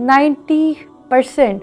90%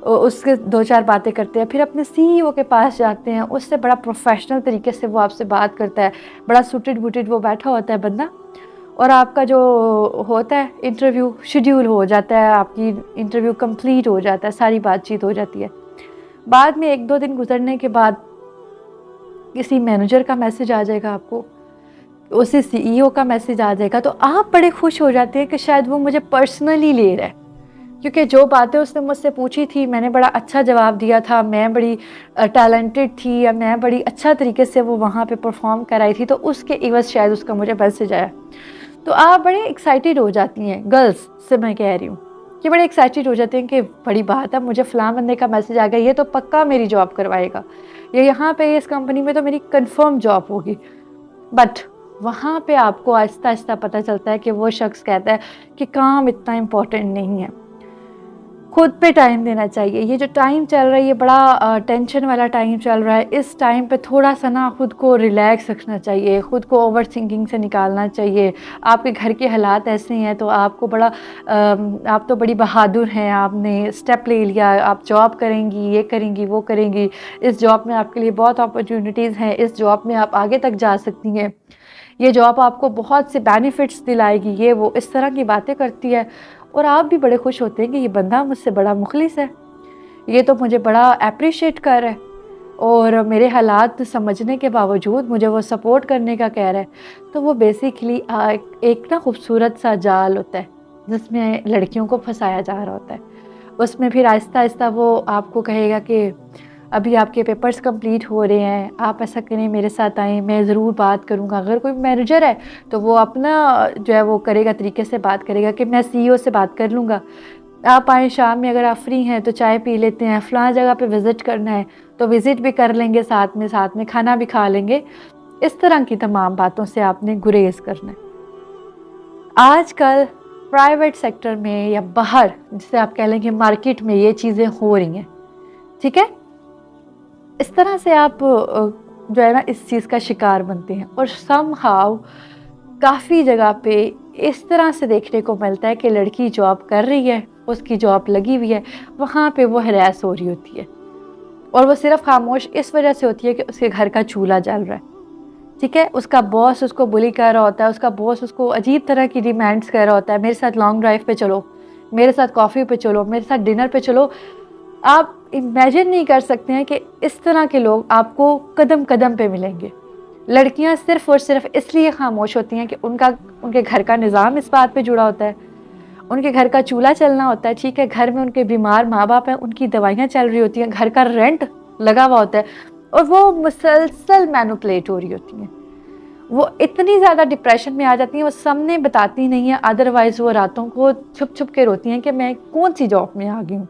اس کے 2-4 باتیں کرتے ہیں، پھر اپنے CEO کے پاس جاتے ہیں، اس سے بڑا پروفیشنل طریقے سے وہ آپ سے بات کرتا ہے، بڑا سوٹڈ بوٹڈ وہ بیٹھا ہوتا ہے بندہ، اور آپ کا جو ہوتا ہے انٹرویو شیڈیول ہو جاتا ہے، آپ کی انٹرویو کمپلیٹ ہو جاتا ہے، ساری بات چیت ہو جاتی ہے۔ بعد میں 1-2 دن گزرنے کے بعد کسی مینیجر کا میسج آ جائے گا آپ کو، اسی CEO کا میسج آ جائے گا، تو آپ بڑے خوش ہو جاتے ہیں کہ شاید وہ مجھے پرسنلی لے رہا ہے، کیونکہ جو باتیں اس نے مجھ سے پوچھی تھی میں نے بڑا اچھا جواب دیا تھا، میں بڑی ٹیلنٹڈ تھی، یا میں بڑی اچھا طریقے سے وہ وہاں پہ پرفارم کرائی تھی، تو اس کے عوض شاید اس کا مجھے میسج آیا۔ تو آپ بڑے ایکسائٹیڈ ہو جاتی ہیں، گرلس سے میں کہہ رہی ہوں کہ بڑے ایکسائٹیڈ ہو جاتے ہیں کہ بڑی بات ہے، مجھے فلاں بندے کا میسج آ گیا، یہ تو پکا میری جاب کروائے گا، یا یہاں پہ اس کمپنی میں تو میری کنفرم جاب ہوگی۔ بٹ وہاں پہ آپ کو آہستہ آہستہ پتہ چلتا ہے کہ وہ شخص کہتا ہے کہ کام اتنا امپورٹنٹ نہیں ہے، خود پہ ٹائم دینا چاہیے۔ یہ جو ٹائم چل رہا ہے یہ بڑا ٹینشن والا ٹائم چل رہا ہے، اس ٹائم پہ تھوڑا سا نا خود کو ریلیکس رکھنا چاہیے، خود کو اوور تھنکنگ سے نکالنا چاہیے۔ آپ کے گھر کے حالات ایسے ہیں تو آپ کو آپ تو بڑی بہادر ہیں، آپ نے اسٹیپ لے لیا، آپ جاب کریں گی، یہ کریں گی، وہ کریں گی، اس جاب میں آپ کے لیے بہت اپرچونیٹیز ہیں، اس جاب میں آپ آگے تک جا سکتی ہیں، یہ جاب آپ کو بہت سے بینیفٹس دلائے گی، یہ وہ اس طرح کی باتیں کرتی ہے، اور آپ بھی بڑے خوش ہوتے ہیں کہ یہ بندہ مجھ سے بڑا مخلص ہے، یہ تو مجھے بڑا اپریشیٹ کر رہا ہے، اور میرے حالات سمجھنے کے باوجود مجھے وہ سپورٹ کرنے کا کہہ رہا ہے۔ تو وہ بیسیکلی ایک نا خوبصورت سا جال ہوتا ہے جس میں لڑکیوں کو پھنسایا جا رہا ہوتا ہے، اس میں پھر آہستہ آہستہ وہ آپ کو کہے گا کہ ابھی آپ کے پیپرز کمپلیٹ ہو رہے ہیں، آپ ایسا کریں میرے ساتھ آئیں، میں ضرور بات کروں گا۔ اگر کوئی مینیجر ہے تو وہ اپنا جو ہے وہ کرے گا، طریقے سے بات کرے گا کہ میں CEO سے بات کر لوں گا، آپ آئیں شام میں، اگر آپ فری ہیں تو چائے پی لیتے ہیں، فلاں جگہ پہ وزٹ کرنا ہے تو وزٹ بھی کر لیں گے، ساتھ میں کھانا بھی کھا لیں گے۔ اس طرح کی تمام باتوں سے آپ نے گریز کرنا ہے۔ آج کل پرائیویٹ سیکٹر میں یا باہر جسے آپ کہہ لیں کہ مارکیٹ میں یہ چیزیں ہو رہی ہیں، ٹھیک ہے، اس طرح سے آپ جو ہے نا اس چیز کا شکار بنتے ہیں، اور سم ہاؤ کافی جگہ پہ اس طرح سے دیکھنے کو ملتا ہے کہ لڑکی جاب کر رہی ہے، اس کی جاب لگی ہوئی ہے، وہاں پہ وہ ہراس ہو رہی ہوتی ہے، اور وہ صرف خاموش اس وجہ سے ہوتی ہے کہ اس کے گھر کا چولہا جل رہا ہے، ٹھیک ہے، اس کا باس اس کو بلی کر رہا ہوتا ہے، اس کا باس اس کو عجیب طرح کی ڈیمانڈز کر رہا ہوتا ہے، میرے ساتھ لانگ ڈرائیو پہ چلو، میرے ساتھ کافی پہ چلو، میرے ساتھ ڈنر پہ چلو۔ آپ امیجن نہیں کر سکتے ہیں کہ اس طرح کے لوگ آپ کو قدم قدم پہ ملیں گے۔ لڑکیاں صرف اور صرف اس لیے خاموش ہوتی ہیں کہ ان کے گھر کا نظام اس بات پہ جڑا ہوتا ہے، ان کے گھر کا چولہا چلنا ہوتا ہے، ٹھیک ہے، گھر میں ان کے بیمار ماں باپ ہیں، ان کی دوائیاں چل رہی ہوتی ہیں، گھر کا رینٹ لگا ہوا ہوتا ہے، اور وہ مسلسل مینوپلیٹ ہو رہی ہوتی ہیں، وہ اتنی زیادہ ڈپریشن میں آ جاتی ہیں، وہ سامنے بتاتی نہیں ہیں، ادروائز وہ راتوں کو چھپ چھپ کے روتی ہیں کہ میں کون سی جاب میں آ گئی ہوں،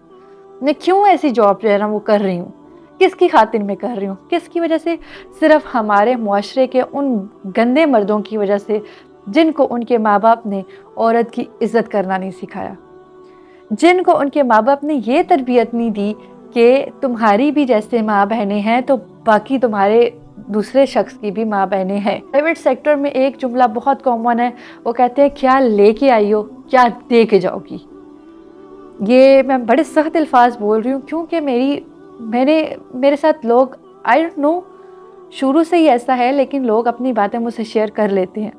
میں کیوں ایسی جاب جو ہے نا وہ کر رہی ہوں، کس کی خاطر میں کر رہی ہوں، کس کی وجہ سے؟ صرف ہمارے معاشرے کے ان گندے مردوں کی وجہ سے جن کو ان کے ماں باپ نے عورت کی عزت کرنا نہیں سکھایا، جن کو ان کے ماں باپ نے یہ تربیت نہیں دی کہ تمہاری بھی جیسے ماں بہنیں ہیں تو باقی تمہارے دوسرے شخص کی بھی ماں بہنیں ہیں۔ پرائیویٹ سیکٹر میں ایک جملہ بہت کامن ہے، وہ کہتے ہیں کیا لے کے آئی ہو کیا دے کے جاؤ گی۔ یہ میں بڑے سخت الفاظ بول رہی ہوں کیونکہ میرے ساتھ لوگ آئی ڈونٹ نو شروع سے ہی ایسا ہے، لیکن لوگ اپنی باتیں مجھ سے شیئر کر لیتے ہیں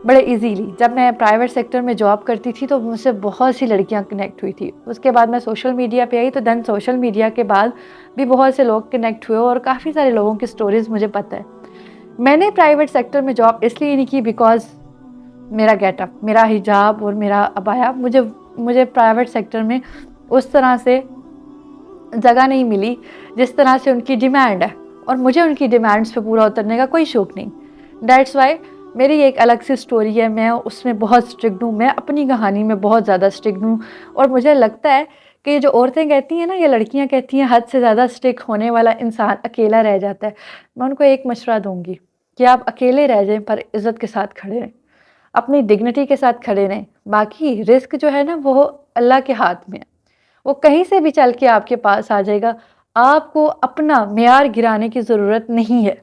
بڑے ایزیلی۔ جب میں پرائیویٹ سیکٹر میں جاب کرتی تھی تو مجھ سے بہت سی لڑکیاں کنیکٹ ہوئی تھی، اس کے بعد میں سوشل میڈیا پہ آئی تو دین سوشل میڈیا کے بعد بھی بہت سے لوگ کنیکٹ ہوئے، اور کافی سارے لوگوں کی سٹوریز مجھے پتہ ہے۔ میں نے پرائیویٹ سیکٹر میں جاب اس لیے نہیں کی بیکاز میرا گیٹ اپ، میرا حجاب اور میرا عبایا مجھے پرائیویٹ سیکٹر میں اس طرح سے جگہ نہیں ملی جس طرح سے ان کی ڈیمانڈ ہے، اور مجھے ان کی ڈیمانڈز پہ پورا اترنے کا کوئی شوق نہیں۔ دیٹس وائی میری ایک الگ سی سٹوری ہے، میں اس میں بہت اسٹرکٹ ہوں، میں اپنی کہانی میں بہت زیادہ اسٹرکٹ ہوں، اور مجھے لگتا ہے کہ یہ جو عورتیں کہتی ہیں نا، یہ لڑکیاں کہتی ہیں حد سے زیادہ اسٹرکٹ ہونے والا انسان اکیلا رہ جاتا ہے، میں ان کو ایک مشورہ دوں گی کہ آپ اکیلے رہ جائیں پر عزت کے ساتھ کھڑے رہیں، اپنی ڈگنیٹی کے ساتھ کھڑے رہیں، باقی رزق جو ہے نا وہ اللہ کے ہاتھ میں ہے، وہ کہیں سے بھی چل کے آپ کے پاس آ جائے گا، آپ کو اپنا معیار گرانے کی ضرورت نہیں ہے۔